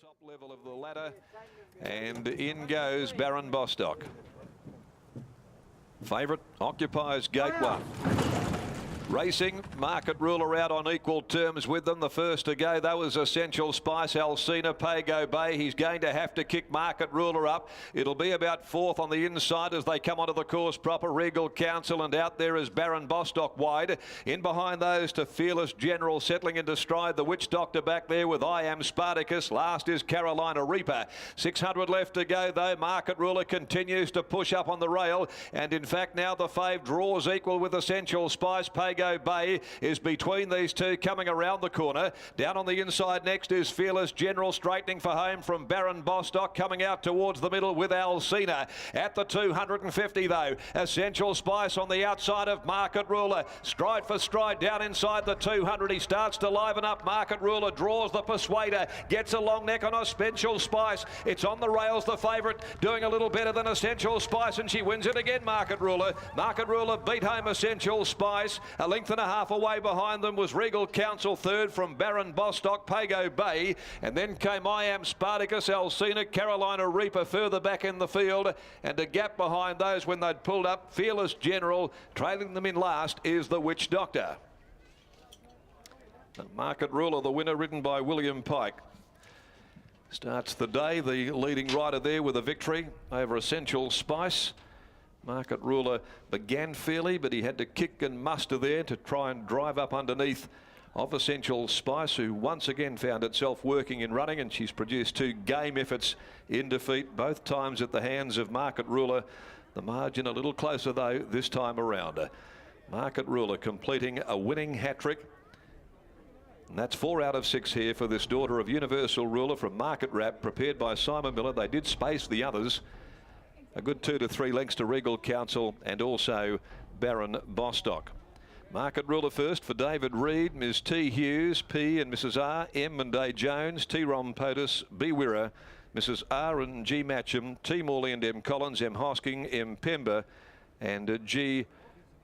top level of the ladder, and in goes Baron Bostock. Favourite occupies gate one. Racing, Market Ruler out on equal terms with them. The first to go, though, is Essential Spice, Alcina, Pago Bay. He's going to have to kick Market Ruler up. It'll be about fourth on the inside as they come onto the course proper. Regal Council, and out there is Baron Bostock wide. In behind those to Fearless General, settling into stride. The Witch Doctor back there with I Am Spartacus. Last is Carolina Reaper. 600 left to go, though. Market Ruler continues to push up on the rail. And in fact, now the fave draws equal with Essential Spice. Pago Bay is between these two coming around the corner. Down on the inside next is Fearless General, straightening for home from Baron Bostock, coming out towards the middle with Alcina. At the 250 though, Essential Spice on the outside of Market Ruler. Stride for stride down inside the 200. He starts to liven up. Market Ruler draws the Persuader, gets a long neck on Essential Spice. It's on the rails, the favourite, doing a little better than Essential Spice, and she wins it again, Market Ruler. Market Ruler beat home Essential Spice. A length and a half away behind them was Regal Council, third from Baron Bostock, Pago Bay, and then came I Am Spartacus, Alcina, Carolina Reaper further back in the field, and a gap behind those when they'd pulled up. Fearless General, trailing them in last, is the Witch Doctor. The Market Ruler, the winner, ridden by William Pike. Starts the day, the leading rider there with a victory over Essential Spice. Market Ruler began fairly, but he had to kick and muster there to try and drive up underneath of Essential Spice, who once again found itself working in running, and she's produced two game efforts in defeat, both times at the hands of Market Ruler. The margin a little closer, though, this time around. Market Ruler completing a winning hat-trick. And that's 4 out of 6 here for this daughter of Universal Ruler from Market Wrap, prepared by Simon Miller. They did space the others. A good 2 to 3 lengths to Regal Council and also Baron Bostock. Market Ruler first for David Reed, Ms. T. Hughes, P and Mrs. R, M and A. Jones, T. Rom Potus, B. Wirra, Mrs. R and G. Matcham, T. Morley and M. Collins, M. Hosking, M. Pember, and G.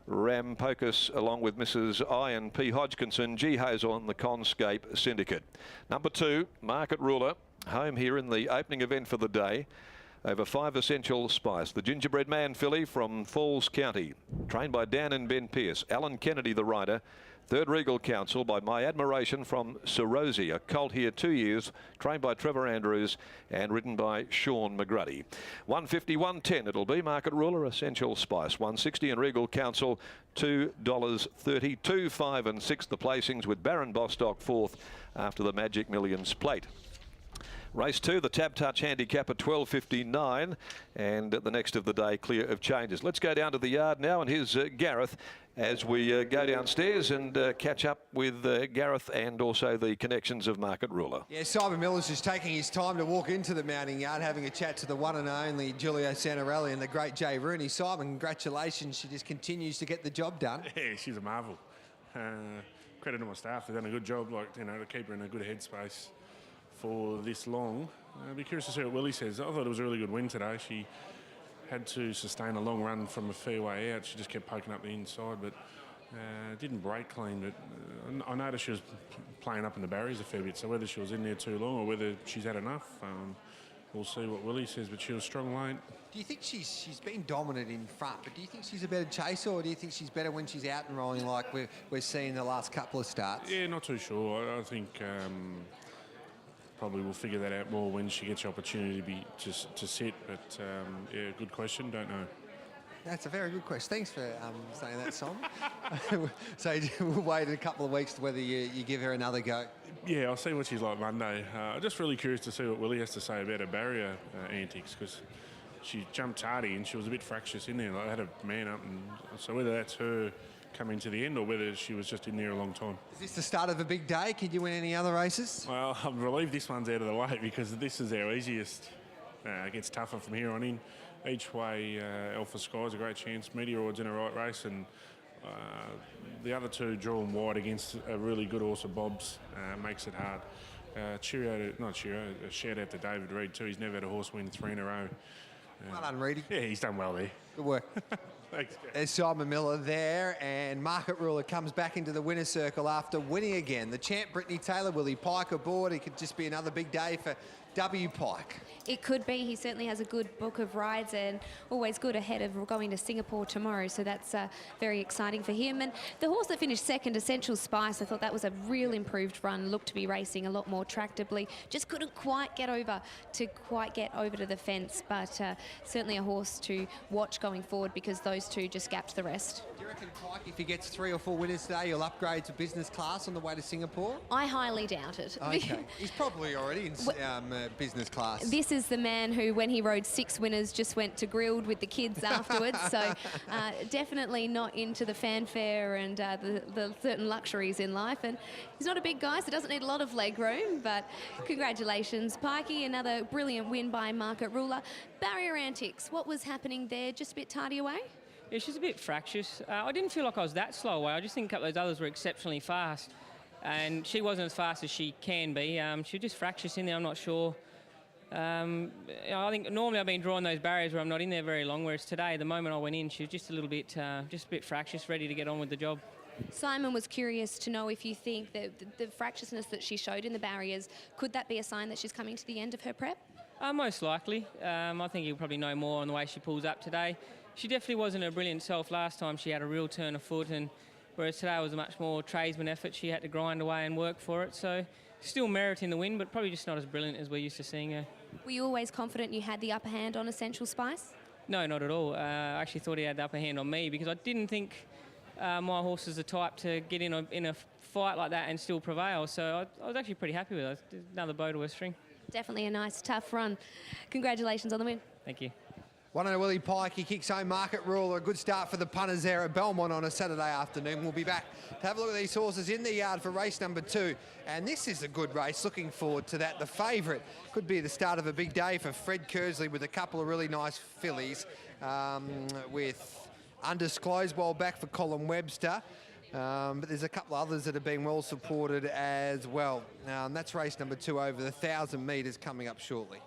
Ram Pocus, along with Mrs. I and P. Hodgkinson, G. Hazel and the Conscape Syndicate. Number 2, Market Ruler, home here in the opening event for the day. Over 5 Essential Spice. The Gingerbread Man filly from Falls County, trained by Dan and Ben Pearce. Alan Kennedy, the rider. Third, Regal Council by My Admiration from Sir Rosie, a colt here 2 years, trained by Trevor Andrews and ridden by Sean McGrady. 150, 110 it'll be. Market Ruler, Essential Spice 160, and Regal Council $2.30. 2, 5 and 6 the placings, with Baron Bostock fourth after the Magic Millions plate. Race 2, the Tab Touch handicap at 12.59, and the next of the day clear of changes. Let's go down to the yard now, and here's Gareth as we go downstairs and catch up with Gareth and also the connections of Market Ruler. Yeah, Simon Miller's just taking his time to walk into the mounting yard, having a chat to the one and only Julio Santarelli and the great Jay Rooney. Simon, congratulations. She just continues to get the job done. Yeah, she's a marvel. Credit to my staff. They've done a good job, like, you know, to keep her in a good headspace for this long. I'll be curious to see what Willie says. I thought it was a really good win today. She had to sustain a long run from a fair way out. She just kept poking up the inside, but didn't break clean. But I noticed she was playing up in the barriers a fair bit, so whether she was in there too long or whether she's had enough, we'll see what Willie says, but she was strong late. Do you think she's been dominant in front, but do you think she's a better chaser, or do you think she's better when she's out and rolling like we're seeing the last couple of starts? Yeah, not too sure. I think probably we'll figure that out more when she gets the opportunity to sit. But yeah, good question. Don't know. That's a very good question. Thanks for saying that, Simon. So we'll wait a couple of weeks to whether you give her another go. Yeah, I'll see what she's like Monday. Just really curious to see what Willie has to say about her barrier antics, because she jumped tardy and she was a bit fractious in there. Like, I had a man up, and so whether that's her coming to the end or whether she was just in there a long time. Is this the start of a big day? Can you win any other races? Well, I'm relieved this one's out of the way, because this is our easiest. It gets tougher from here on in. Each way, Alpha Sky's a great chance. Meteoroid's in a right race, and the other two drawn wide against a really good horse of Bob's makes it hard. A shout out to David Reed too. He's never had a horse win 3 in a row. Well done, Reedy. Yeah, he's done well there. Good work. Thanks, Gav. There's Simon Miller there, and Market Ruler comes back into the winner's circle after winning again. The champ, Brittany Taylor, Willie Pike aboard. It could just be another big day for W. Pike. It could be. He certainly has a good book of rides and always good ahead of going to Singapore tomorrow. So that's very exciting for him. And the horse that finished second, Essential Spice, I thought that was a real improved run. Looked to be racing a lot more tractably. Just couldn't quite get over to the fence. But certainly a horse to watch going forward because those two just gapped the rest. Do you reckon Pike, if he gets 3 or 4 winners today, he'll upgrade to business class on the way to Singapore? I highly doubt it. Okay. He's probably already in business class. This is the man who, when he rode 6 winners, just went to grilled with the kids afterwards. So definitely not into the fanfare and the certain luxuries in life. And he's not a big guy, so doesn't need a lot of leg room. But congratulations, Pikey. Another brilliant win by Market Ruler. Barrier Antics, what was happening there? Just a bit tardy away? Yeah, she's a bit fractious. I didn't feel like I was that slow away. I just think a couple of those others were exceptionally fast. And she wasn't as fast as she can be. She was just fractious in there, I'm not sure. I think normally I've been drawing those barriers where I'm not in there very long, whereas today, the moment I went in, she was just a little bit, fractious, ready to get on with the job. Simon was curious to know if you think that the fractiousness that she showed in the barriers, could that be a sign that she's coming to the end of her prep? Most likely. I think you'll probably know more on the way she pulls up today. She definitely wasn't a brilliant self last time. She had a real turn of foot, and whereas today was a much more tradesman effort. She had to grind away and work for it. So still meriting the win, but probably just not as brilliant as we're used to seeing her. Were you always confident you had the upper hand on Essential Spice? No, not at all. I actually thought he had the upper hand on me because I didn't think my horse is the type to get in a fight like that and still prevail. So I was actually pretty happy with it. Another bow to her string. Definitely a nice, tough run. Congratulations on the win. Thank you. 1-0 Willie Pike, he kicks home Market Ruler. A good start for the punters there at Belmont on a Saturday afternoon. We'll be back to have a look at these horses in the yard for race number 2. And this is a good race. Looking forward to that. The favourite could be the start of a big day for Fred Kersley with a couple of really nice fillies with Undisclosed Ball back for Colin Webster. But there's a couple of others that have been well supported as well. That's race number 2 over the 1,000 metres coming up shortly.